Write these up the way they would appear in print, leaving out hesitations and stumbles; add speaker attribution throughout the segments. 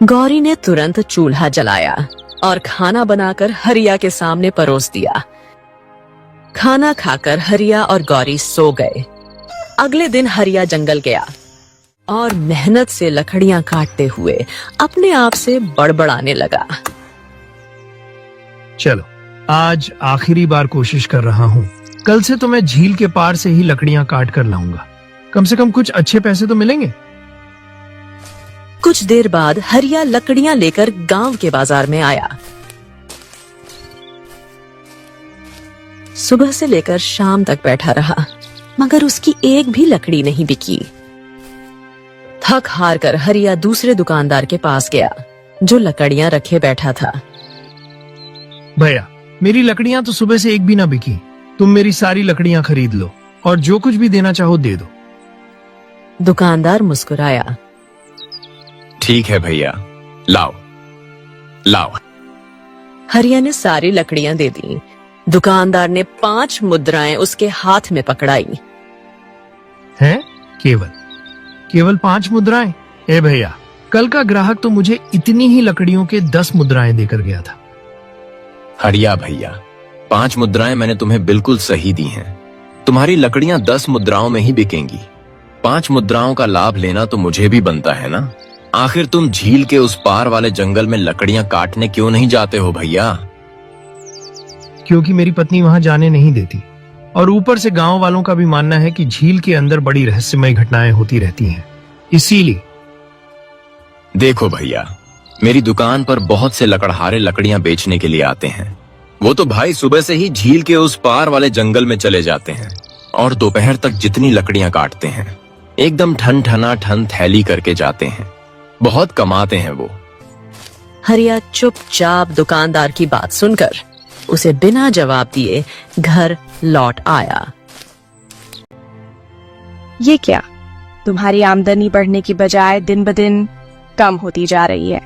Speaker 1: गौरी ने तुरंत चूल्हा जलाया और खाना बनाकर हरिया के सामने परोस दिया। खाना खाकर हरिया और गौरी सो गए। अगले दिन हरिया जंगल गया और मेहनत से लकड़ियां काटते हुए अपने आप से बड़बड़ाने लगा।
Speaker 2: चलो, आज आखिरी बार कोशिश कर रहा हूँ। कल से तो मैं झील के पार से ही लकड़ियां काट कर लाऊंगा। कम से कम कुछ अच्छे पैसे तो मिलेंगे।
Speaker 1: कुछ देर बाद हरिया लकड़ियां लेकर गांव के बाजार में आया। सुबह से लेकर शाम तक बैठा रहा, मगर उसकी एक भी लकड़ी नहीं बिकी। थक हार कर हरिया दूसरे दुकानदार के पास गया, जो लकड़ियां रखे बैठा था।
Speaker 2: भैया, मेरी लकड़ियां तो सुबह से एक भी ना बिकी। तुम मेरी सारी लकड़ियां खरीद लो और जो कुछ भी देना चाहो दे दो।
Speaker 1: दुकानदार मुस्कुराया।
Speaker 3: ठीक है भैया, लाओ लाओ।
Speaker 1: हरिया ने सारी लकड़ियां दे दी। दुकानदार ने 5 मुद्राएं उसके हाथ में पकड़ाई।
Speaker 2: हैं? केवल 5 मुद्राएं? ए भैया, कल का ग्राहक तो मुझे इतनी ही लकड़ियों के 10 मुद्राएं देकर गया था।
Speaker 3: हरिया भैया, 5 मुद्राएं मैंने तुम्हें बिल्कुल सही दी हैं। तुम्हारी लकड़ियां 10 मुद्राओं में ही बिकेंगी। 5 मुद्राओं का लाभ लेना तो मुझे भी बनता है ना। आखिर तुम झील के उस पार वाले जंगल में लकड़ियां काटने क्यों नहीं जाते हो भैया?
Speaker 2: क्योंकि मेरी पत्नी वहां जाने नहीं देती, और ऊपर से गांव वालों का भी मानना है कि झील के अंदर बड़ी रहस्यमय घटनाएं होती रहती हैं, इसीलिए।
Speaker 3: देखो भैया, मेरी दुकान पर बहुत से लकड़हारे लकड़ियां बेचने के लिए आते हैं। वो तो भाई सुबह से ही झील के उस पार वाले जंगल में चले जाते हैं और दोपहर तक जितनी लकड़ियां काटते हैं, एकदम ठन ठना ठन थैली करके जाते हैं। बहुत कमाते हैं वो।
Speaker 1: हरिया चुपचाप दुकानदार की बात सुनकर उसे बिना जवाब दिए घर लौट आया।
Speaker 4: ये क्या? तुम्हारी आमदनी बढ़ने की बजाय दिन ब दिन कम होती जा रही है।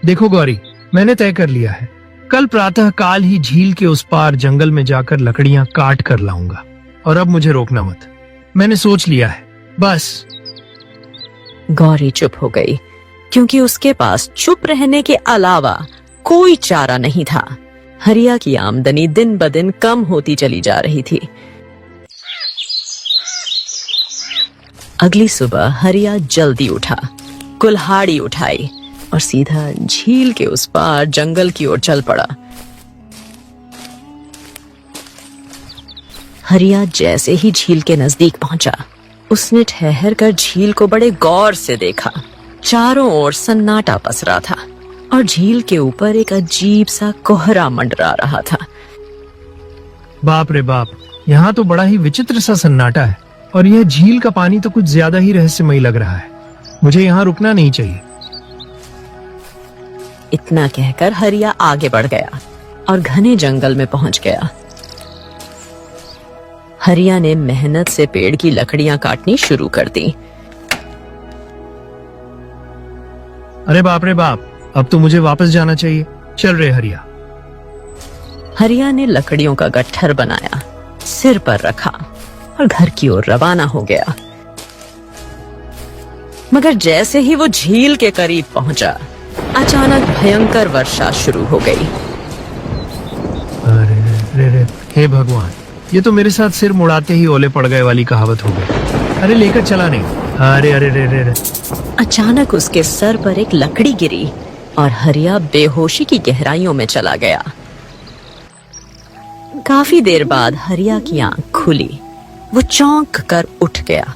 Speaker 2: देखो गौरी, मैंने तय कर लिया है, कल प्रातः काल ही झील के उस पार जंगल में जाकर लकड़ियां काट कर लाऊंगा, और अब मुझे रोकना मत। मैंने सोच लिया है, बस।
Speaker 1: गौरी चुप हो गई, क्योंकि उसके पास चुप रहने के अलावा कोई चारा नहीं था। हरिया की आमदनी दिन ब दिन कम होती चली जा रही थी। अगली सुबह हरिया जल्दी उठा, कुल्हाड़ी उठाई और सीधा झील के उस पार जंगल की ओर चल पड़ा। हरिया जैसे ही झील के नजदीक पहुंचा, उसने ठहर कर झील को बड़े गौर से देखा। चारों ओर सन्नाटा पसरा था और झील के ऊपर एक अजीब सा कोहरा मंडरा रहा था।
Speaker 2: बाप रे बाप, यहाँ तो बड़ा ही विचित्र सा सन्नाटा है, और यह झील का पानी तो कुछ ज्यादा ही रहस्यमय लग रहा है। मुझे यहाँ रुकना नहीं चाहिए।
Speaker 1: इतना कहकर हरिया आगे बढ़ गया और घने जंगल में पहुंच गया। हरिया ने मेहनत से पेड़ की लकड़ियां काटनी शुरू कर दी।
Speaker 2: अरे बाप रे बाप, अब तो मुझे वापस जाना चाहिए। चल रे हरिया।
Speaker 1: हरिया ने लकड़ियों का गट्ठर बनाया, सिर पर रखा और घर की ओर रवाना हो गया। मगर जैसे ही वो झील के करीब पहुंचा, अचानक भयंकर वर्षा शुरू हो गई।
Speaker 2: अरे रे, हे भगवान, ये तो मेरे साथ सिर मुड़ाते ही ओले पड़ गए वाली कहावत हो गई। अरे लेकर चला नहीं। अरे अरे रे रे रे।
Speaker 1: अचानक उसके सर पर एक लकड़ी गिरी और हरिया बेहोशी की गहराइयों में चला गया। काफी देर बाद हरिया की आंख खुली। वो चौंक कर उठ गया।